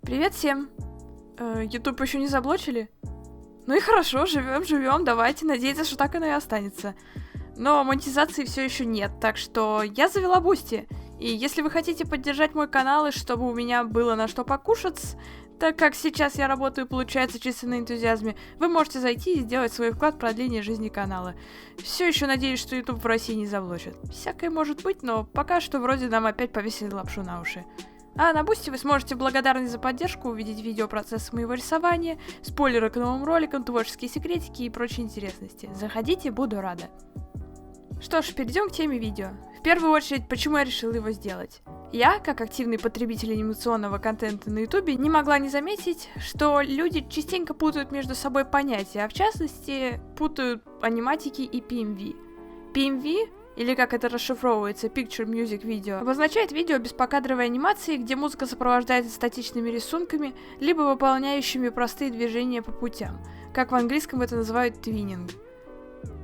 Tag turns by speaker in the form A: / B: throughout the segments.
A: Привет всем! YouTube еще не заблочили? Ну и хорошо, живем, давайте надеяться, что так оно и останется. Но монетизации все еще нет, так что я завела Бусти. И если вы хотите поддержать мой канал, и чтобы у меня было на что покушать, так как сейчас я работаю, получается, чисто на энтузиазме, вы можете зайти и сделать свой вклад в продление жизни канала. Все еще надеюсь, что YouTube в России не заблочит. Всякое может быть, но пока что вроде нам опять повесили лапшу на уши. А на Бусти вы сможете благодарность за поддержку увидеть видеопроцесс моего рисования, спойлеры к новым роликам, творческие секретики и прочие интересности. Заходите, буду рада. Что ж, перейдем к теме видео. В первую очередь, почему я решила его сделать. Я, как активный потребитель анимационного контента на ютубе, не могла не заметить, что люди частенько путают между собой понятия, а в частности, путают аниматики и PMV. PMV, или как это расшифровывается, Picture Music Video, обозначает видео без покадровой анимации, где музыка сопровождается статичными рисунками, либо выполняющими простые движения по путям, как в английском это называют твиннинг.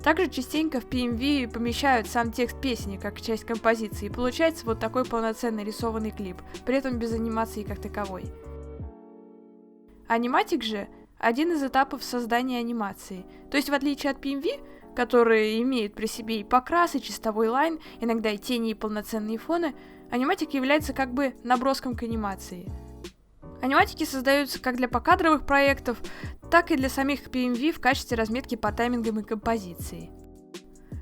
A: Также частенько в PMV помещают сам текст песни как часть композиции, и получается вот такой полноценный рисованный клип, при этом без анимации как таковой. Аниматик же один из этапов создания анимации, то есть в отличие от PMV, которые имеют при себе и покрас, и чистовой лайн, иногда и тени, и полноценные фоны, аниматик является как бы наброском к анимации. Аниматики создаются как для покадровых проектов, так и для самих PMV в качестве разметки по таймингам и композиции.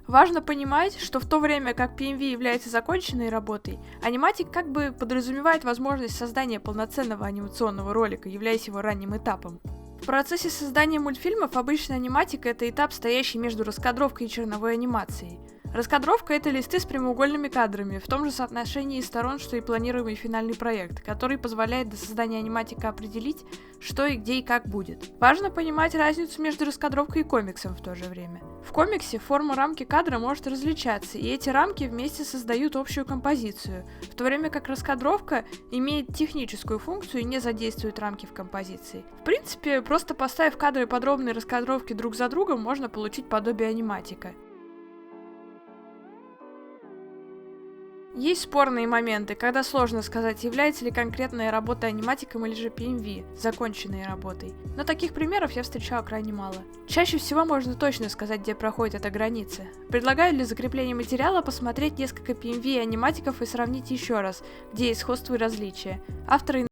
A: Важно понимать, что в то время как PMV является законченной работой, аниматик как бы подразумевает возможность создания полноценного анимационного ролика, являясь его ранним этапом. В процессе создания мультфильмов обычно аниматика — это этап, стоящий между раскадровкой и черновой анимацией. Раскадровка — это листы с прямоугольными кадрами, в том же соотношении сторон, что и планируемый финальный проект, который позволяет до создания аниматика определить, что и где и как будет. Важно понимать разницу между раскадровкой и комиксом в то же время. В комиксе форма рамки кадра может различаться, и эти рамки вместе создают общую композицию, в то время как раскадровка имеет техническую функцию и не задействует рамки в композиции. В принципе, просто поставив кадры подробной раскадровки друг за другом, можно получить подобие аниматика. Есть спорные моменты, когда сложно сказать, является ли конкретная работа аниматиком или же PMV, законченной работой. Но таких примеров я встречала крайне мало. Чаще всего можно точно сказать, где проходит эта граница. Предлагаю для закрепления материала посмотреть несколько PMV и аниматиков и сравнить еще раз, где есть сходство и различия. Авторы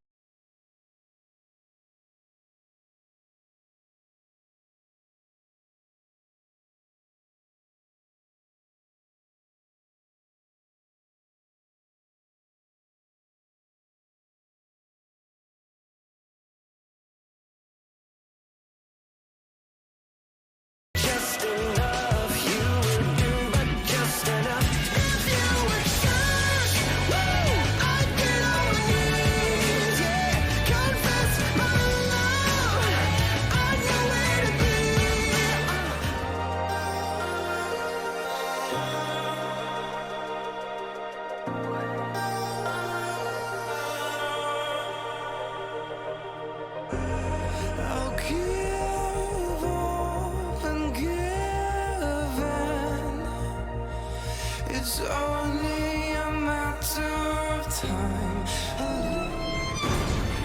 B: It's only a matter of time.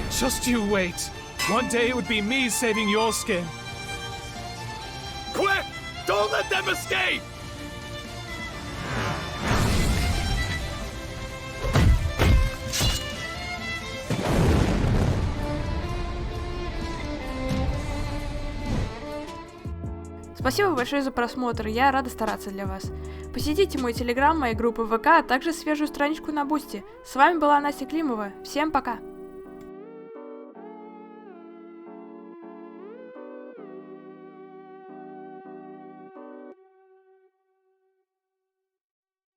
C: Just you wait. One day it would be me saving your skin. Quick! Don't let them escape!
A: Спасибо большое за просмотр, я рада стараться для вас. Посетите мой телеграм, мои группы ВК, а также свежую страничку на Бусти. С вами была Настя Климова, всем пока!